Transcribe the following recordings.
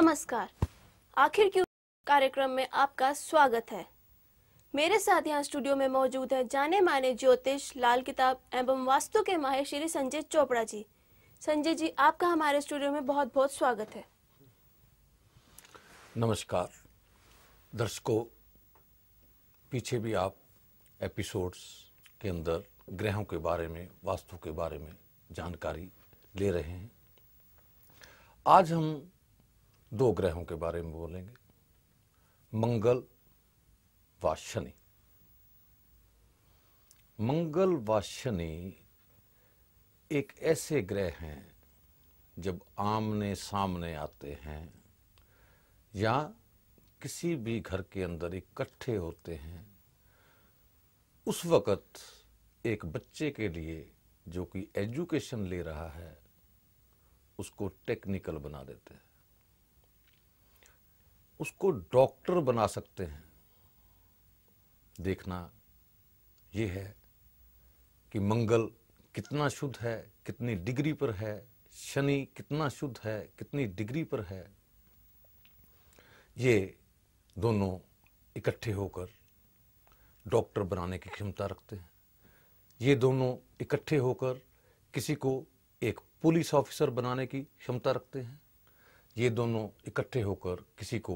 नमस्कार। आखिर क्यों कार्यक्रम में आपका स्वागत है। मेरे साथ यहाँ स्टूडियो में मौजूद है जाने माने ज्योतिष, लाल किताब एवं वास्तु के माहिर श्री संजय चोपड़ा जी। संजय जी, आपका हमारे स्टूडियो में बहुत बहुत स्वागत है। नमस्कार दर्शकों, पीछे भी आप एपिसोड्स के अंदर ग्रहों के बारे में, वास्तु के बारे में जानकारी ले रहे हैं। आज हम 2 ग्रहों के बारे में बोलेंगे, मंगल व शनि। मंगल व शनि एक ऐसे ग्रह हैं जब आमने सामने आते हैं या किसी भी घर के अंदर इकट्ठे होते हैं, उस वक़्त एक बच्चे के लिए जो कि एजुकेशन ले रहा है उसको टेक्निकल बना देते हैं, उसको डॉक्टर बना सकते हैं। देखना ये है कि मंगल कितना शुद्ध है, कितनी डिग्री पर है, शनि कितना शुद्ध है, कितनी डिग्री पर है। ये दोनों इकट्ठे होकर डॉक्टर बनाने की क्षमता रखते हैं। ये दोनों इकट्ठे होकर किसी को एक पुलिस ऑफिसर बनाने की क्षमता रखते हैं। ये दोनों इकट्ठे होकर किसी को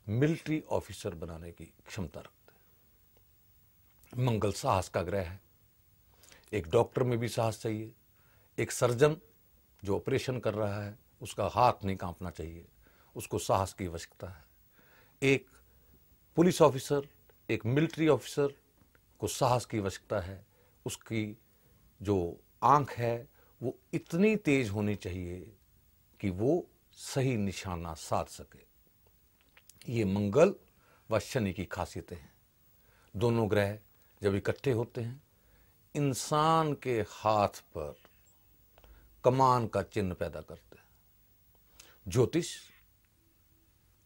मिलिट्री ऑफिसर बनाने की क्षमता रखते हैं। मंगल साहस का ग्रह है। एक डॉक्टर में भी साहस चाहिए। एक सर्जन जो ऑपरेशन कर रहा है उसका हाथ नहीं कांपना चाहिए, उसको साहस की आवश्यकता है। एक पुलिस ऑफिसर, एक मिलिट्री ऑफिसर को साहस की आवश्यकता है। उसकी जो आंख है वो इतनी तेज होनी चाहिए कि वो सही निशाना साध सके। ये मंगल व शनि की खासियतें हैं। दोनों ग्रह जब इकट्ठे होते हैं, इंसान के हाथ पर कमान का चिन्ह पैदा करते हैं। ज्योतिष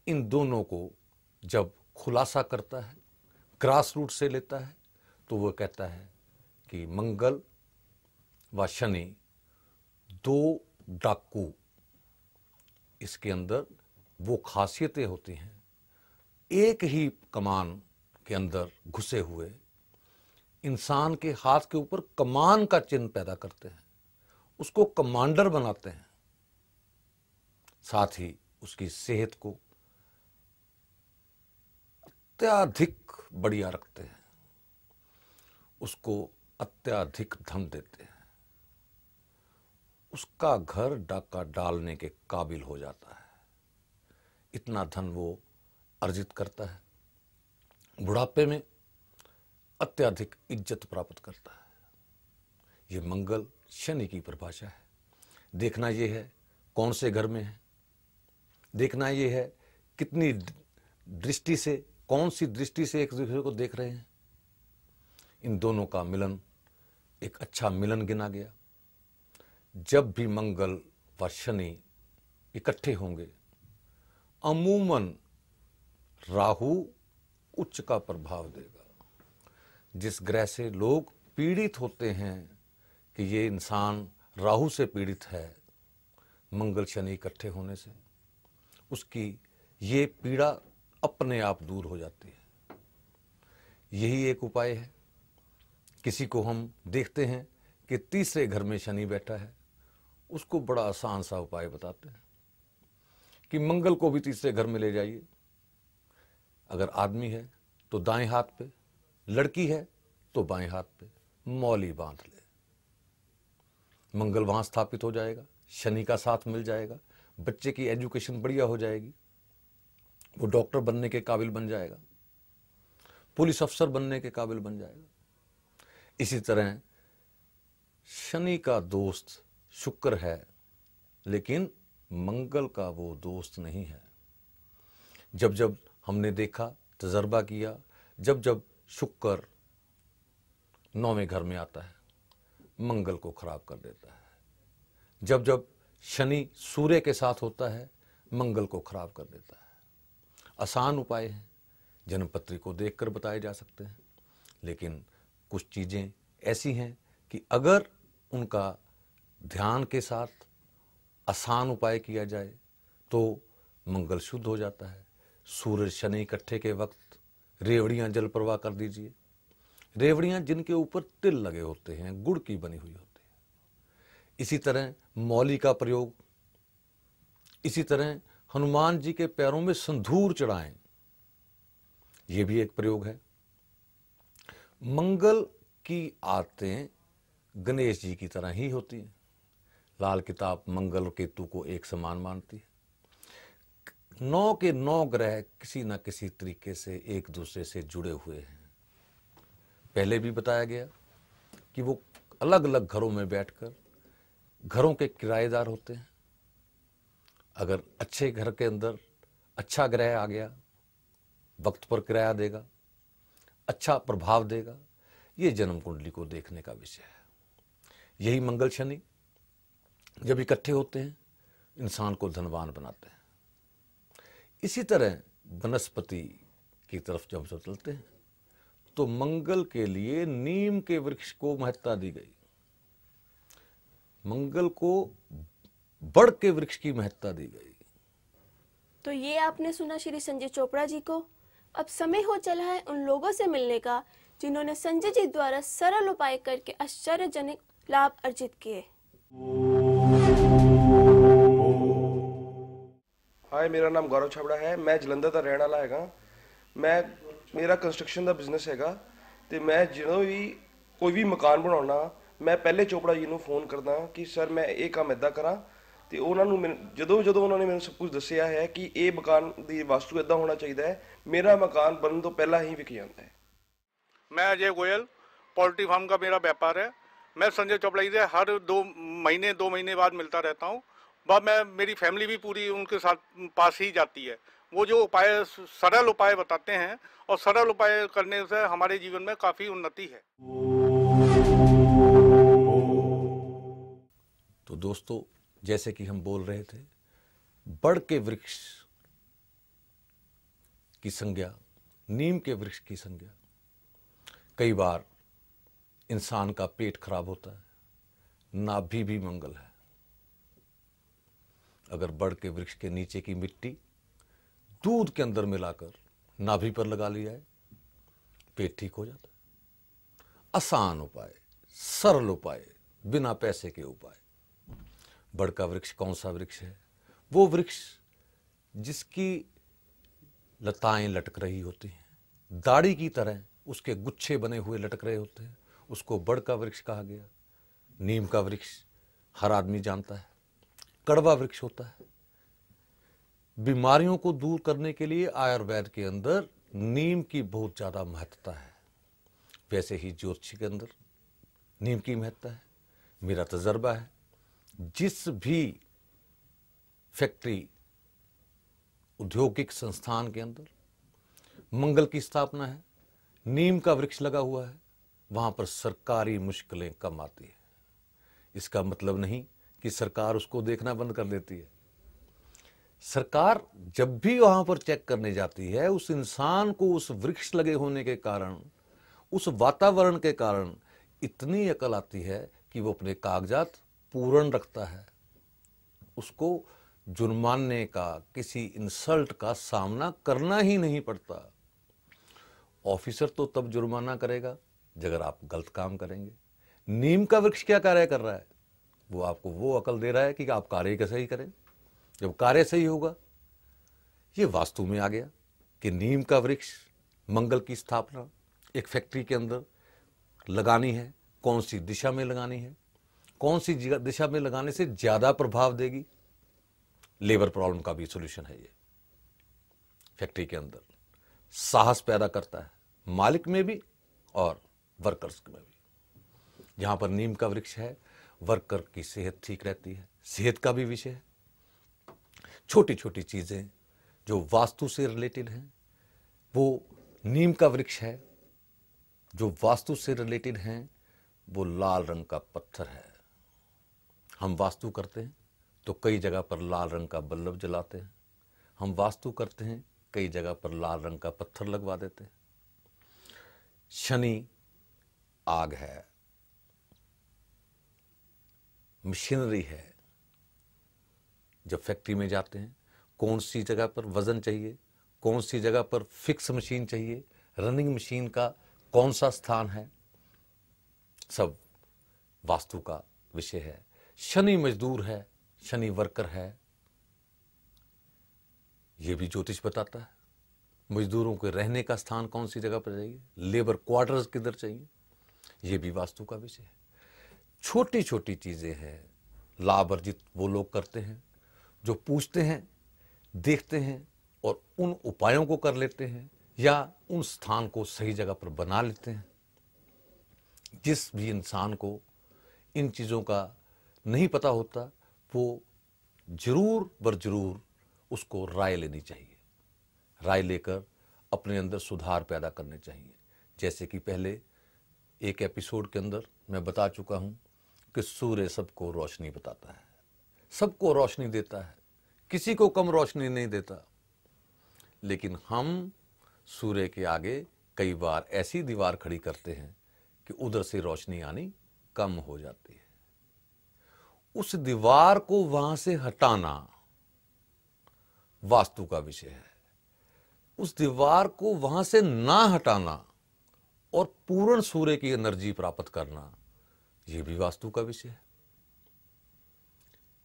इन दोनों को जब खुलासा करता है, ग्रास रूट से लेता है, तो वो कहता है कि मंगल व शनि 2 डाकू, इसके अंदर वो खासियतें होती हैं। एक ही कमान के अंदर घुसे हुए इंसान के हाथ के ऊपर कमान का चिन्ह पैदा करते हैं, उसको कमांडर बनाते हैं। साथ ही उसकी सेहत को अत्याधिक बढ़िया रखते हैं, उसको अत्याधिक धन देते हैं, उसका घर डाका डालने के काबिल हो जाता है। इतना धन वो अर्जित करता है। बुढ़ापे में अत्याधिक इज्जत प्राप्त करता है। ये मंगल शनि की परिभाषा है। देखना ये है कौन से घर में है, देखना ये है कितनी दृष्टि से, कौन सी दृष्टि से एक दूसरे को देख रहे हैं। इन दोनों का मिलन एक अच्छा मिलन गिना गया। जब भी मंगल व शनि इकट्ठे होंगे, अमूमन राहु उच्च का प्रभाव देगा। जिस ग्रह से लोग पीड़ित होते हैं कि ये इंसान राहु से पीड़ित है, मंगल शनि इकट्ठे होने से उसकी ये पीड़ा अपने आप दूर हो जाती है। यही एक उपाय है। किसी को हम देखते हैं कि तीसरे घर में शनि बैठा है, उसको बड़ा आसान सा उपाय बताते हैं कि मंगल को भी तीसरे घर में ले जाइए। अगर आदमी है तो दाएं हाथ पे, लड़की है तो बाएं हाथ पे मौली बांध ले। मंगल वहां स्थापित हो जाएगा, शनि का साथ मिल जाएगा, बच्चे की एजुकेशन बढ़िया हो जाएगी, वो डॉक्टर बनने के काबिल बन जाएगा, पुलिस अफसर बनने के काबिल बन जाएगा। इसी तरह शनि का दोस्त शुक्र है, लेकिन मंगल का वो दोस्त नहीं है। जब जब हमने देखा, तजर्बा किया, जब जब शुक्र 9वें घर में आता है, मंगल को खराब कर देता है। जब जब शनि सूर्य के साथ होता है, मंगल को खराब कर देता है। आसान उपाय हैं, जन्मपत्री को देखकर बताए जा सकते हैं, लेकिन कुछ चीज़ें ऐसी हैं कि अगर उनका ध्यान के साथ आसान उपाय किया जाए तो मंगल शुद्ध हो जाता है। सूरज शनि इकट्ठे के वक्त रेवड़ियां जल प्रवाह कर दीजिए। रेवड़ियां जिनके ऊपर तिल लगे होते हैं, गुड़ की बनी हुई होती है। इसी तरह मौली का प्रयोग, इसी तरह हनुमान जी के पैरों में संधूर चढ़ाएं, यह भी एक प्रयोग है। मंगल की आदतें गणेश जी की तरह ही होती हैं। लाल किताब मंगल केतु को एक समान मानती है। 9 के 9 ग्रह किसी न किसी तरीके से एक दूसरे से जुड़े हुए हैं। पहले भी बताया गया कि वो अलग अलग घरों में बैठकर घरों के किराएदार होते हैं। अगर अच्छे घर के अंदर अच्छा ग्रह आ गया, वक्त पर किराया देगा, अच्छा प्रभाव देगा। ये जन्म कुंडली को देखने का विषय है। यही मंगल शनि जब इकट्ठे होते हैं, इंसान को धनवान बनाते हैं। इसी तरह वनस्पति की तरफ जब चलते हैं तो मंगल के लिए नीम के वृक्ष को महत्ता दी गई। मंगल को बड़ के वृक्ष की महत्ता दी गई। तो ये आपने सुना श्री संजय चोपड़ा जी को। अब समय हो चला है उन लोगों से मिलने का जिन्होंने संजय जी द्वारा सरल उपाय करके आश्चर्यजनक लाभ अर्जित किए। हाय, मेरा नाम गौरव छाबड़ा है। मैं जलंधर ਦਾ ਰਹਿਣ ਵਾਲਾ ਹੈਗਾ। ਮੇਰਾ ਕੰਸਟਰਕਸ਼ਨ ਦਾ ਬਿਜ਼ਨਸ ਹੈਗਾ ਤੇ ਮੈਂ ਜਦੋਂ ਵੀ ਕੋਈ ਵੀ ਮਕਾਨ ਬਣਾਉਣਾ, ਮੈਂ ਪਹਿਲੇ ਚੋਪੜਾ ਜੀ ਨੂੰ ਫੋਨ ਕਰਦਾ ਕਿ ਸਰ ਮੈਂ ਇਹ ਕੰਮ ਇਦਾਂ ਕਰਾਂ ਤੇ ਉਹਨਾਂ ਨੂੰ ਜਦੋਂ ਉਹਨਾਂ ਨੇ ਮੈਨੂੰ ਸਭ ਕੁਝ ਦੱਸਿਆ ਹੈ ਕਿ ਇਹ ਮਕਾਨ ਦੀ ਵਾਸਤੂ ਇਦਾਂ ਹੋਣਾ ਚਾਹੀਦਾ ਹੈ, ਮੇਰਾ ਮਕਾਨ ਬਣਨ ਤੋਂ ਪਹਿਲਾਂ ਹੀ ਵਿਕ ਜਾਂਦਾ है। मैं अजय गोयल, पोल्ट्री फार्म का मेरा व्यापार है। मैं संजय चोपड़ा जी से हर 2 महीने बाद मिलता रहता हूँ। मेरी फैमिली भी पूरी उनके साथ पास ही जाती है। वो जो उपाय, सरल उपाय बताते हैं और सरल उपाय करने से हमारे जीवन में काफ़ी उन्नति है। तो दोस्तों, जैसे कि हम बोल रहे थे, बड़ के वृक्ष की संज्ञा, नीम के वृक्ष की संज्ञा। कई बार इंसान का पेट खराब होता है, नाभि भी मंगल है। अगर बड़ के वृक्ष के नीचे की मिट्टी दूध के अंदर मिलाकर नाभि पर लगा लिया है, पेट ठीक हो जाता है। आसान उपाय, सरल उपाय, बिना पैसे के उपाय। बड़ का वृक्ष कौन सा वृक्ष है? वो वृक्ष जिसकी लताएं लटक रही होती हैं, दाढ़ी की तरह उसके गुच्छे बने हुए लटक रहे होते हैं, उसको बड़ का वृक्ष कहा गया। नीम का वृक्ष हर आदमी जानता है, कड़वा वृक्ष होता है। बीमारियों को दूर करने के लिए आयुर्वेद के अंदर नीम की बहुत ज्यादा महत्ता है। वैसे ही ज्योतिष के अंदर नीम की महत्ता है। मेरा तजर्बा है, जिस भी फैक्ट्री, औद्योगिक संस्थान के अंदर मंगल की स्थापना है, नीम का वृक्ष लगा हुआ है, वहां पर सरकारी मुश्किलें कम आती है। इसका मतलब नहीं कि सरकार उसको देखना बंद कर देती है। सरकार जब भी वहां पर चेक करने जाती है, उस इंसान को उस वृक्ष लगे होने के कारण, उस वातावरण के कारण इतनी अकल आती है कि वो अपने कागजात पूर्ण रखता है। उसको जुर्माने का, किसी इंसल्ट का सामना करना ही नहीं पड़ता। ऑफिसर तो तब जुर्माना करेगा अगर आप गलत काम करेंगे। नीम का वृक्ष क्या कार्य कर रहा है? वो आपको वो अकल दे रहा है कि आप कार्य कैसे ही करें। जब कार्य सही होगा, ये वास्तु में आ गया कि नीम का वृक्ष, मंगल की स्थापना एक फैक्ट्री के अंदर लगानी है। कौन सी दिशा में लगानी है, कौन सी दिशा में लगाने से ज्यादा प्रभाव देगी। लेबर प्रॉब्लम का भी सॉल्यूशन है ये। फैक्ट्री के अंदर साहस पैदा करता है, मालिक में भी और वर्कर्स में भी। जहां पर नीम का वृक्ष है, वर्कर की सेहत ठीक रहती है। सेहत का भी विषय है। छोटी छोटी चीजें जो वास्तु से रिलेटेड हैं, वो नीम का वृक्ष है। जो वास्तु से रिलेटेड हैं, वो लाल रंग का पत्थर है। हम वास्तु करते हैं तो कई जगह पर लाल रंग का बल्ब जलाते हैं। हम वास्तु करते हैं, कई जगह पर लाल रंग का पत्थर लगवा देते हैं। शनि आग है, मशीनरी है। जब फैक्ट्री में जाते हैं, कौन सी जगह पर वजन चाहिए, कौन सी जगह पर फिक्स मशीन चाहिए, रनिंग मशीन का कौन सा स्थान है, सब वास्तु का विषय है। शनि मजदूर है, शनि वर्कर है, ये भी ज्योतिष बताता है। मजदूरों के रहने का स्थान कौन सी जगह पर चाहिए, लेबर क्वार्टर्स किधर चाहिए, ये भी वास्तु का विषय है। छोटी छोटी चीजें हैं, लाभ अर्जित वो लोग करते हैं जो पूछते हैं, देखते हैं और उन उपायों को कर लेते हैं या उन स्थान को सही जगह पर बना लेते हैं। जिस भी इंसान को इन चीज़ों का नहीं पता होता वो जरूर बर जरूर उसको राय लेनी चाहिए, राय लेकर अपने अंदर सुधार पैदा करने चाहिए। जैसे कि पहले एक एपिसोड के अंदर मैं बता चुका हूं कि सूर्य सबको रोशनी बताता है, सबको रोशनी देता है, किसी को कम रोशनी नहीं देता। लेकिन हम सूर्य के आगे कई बार ऐसी दीवार खड़ी करते हैं कि उधर से रोशनी आनी कम हो जाती है। उस दीवार को वहां से हटाना वास्तु का विषय है। उस दीवार को वहां से ना हटाना और पूर्ण सूर्य की एनर्जी प्राप्त करना, यह भी वास्तु का विषय है।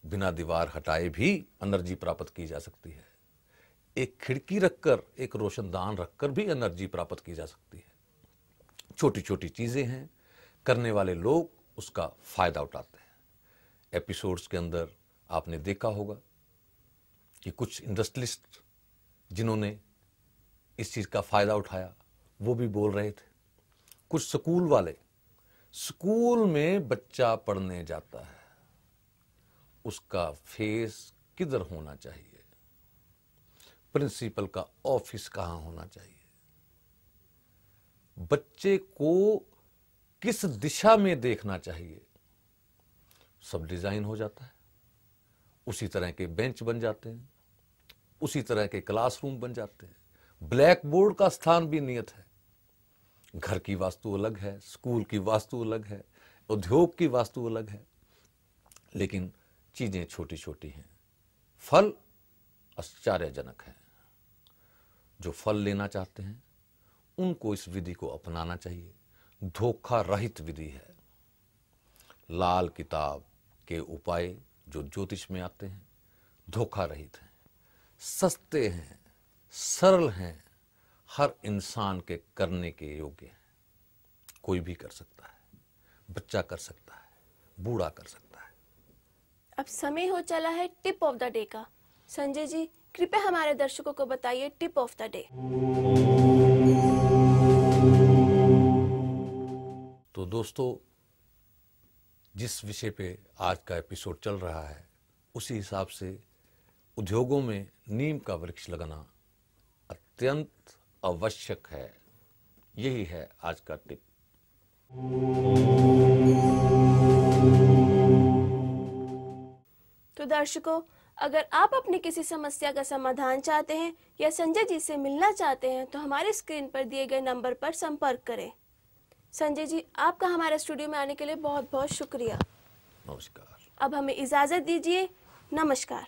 बिना दीवार हटाए भी एनर्जी प्राप्त की जा सकती है। एक खिड़की रखकर, एक रोशनदान रखकर भी एनर्जी प्राप्त की जा सकती है। छोटी छोटी चीजें हैं, करने वाले लोग उसका फायदा उठाते हैं। एपिसोड्स के अंदर आपने देखा होगा कि कुछ इंडस्ट्रियलिस्ट जिन्होंने इस चीज का फायदा उठाया वो भी बोल रहे थे। कुछ स्कूल वाले, स्कूल में बच्चा पढ़ने जाता है, उसका फेस किधर होना चाहिए, प्रिंसिपल का ऑफिस कहां होना चाहिए, बच्चे को किस दिशा में देखना चाहिए, सब डिजाइन हो जाता है। उसी तरह के बेंच बन जाते हैं, उसी तरह के क्लासरूम बन जाते हैं। ब्लैक बोर्ड का स्थान भी नियत है। घर की वास्तु अलग है, स्कूल की वास्तु अलग है, उद्योग की वास्तु अलग है, लेकिन चीजें छोटी छोटी हैं। फल आश्चर्यजनक है। जो फल लेना चाहते हैं उनको इस विधि को अपनाना चाहिए। धोखा रहित विधि है। लाल किताब के उपाय जो ज्योतिष में आते हैं धोखा रहित हैं, सस्ते हैं, सरल हैं, हर इंसान के करने के योग्य हैं। कोई भी कर सकता है, बच्चा कर सकता है, बूढ़ा कर सकता है। अब समय हो चला है टिप ऑफ द डे का। संजय जी, कृपया हमारे दर्शकों को बताइए टिप ऑफ द डे। तो दोस्तों, जिस विषय पे आज का एपिसोड चल रहा है उसी हिसाब से उद्योगों में नीम का वृक्ष लगाना अत्यंत आवश्यक है। यही है आज का टिप। तो दर्शकों, अगर आप अपनी किसी समस्या का समाधान चाहते हैं या संजय जी से मिलना चाहते हैं तो हमारे स्क्रीन पर दिए गए नंबर पर संपर्क करें। संजय जी, आपका हमारे स्टूडियो में आने के लिए बहुत बहुत शुक्रिया। नमस्कार। अब हमें इजाजत दीजिए। नमस्कार।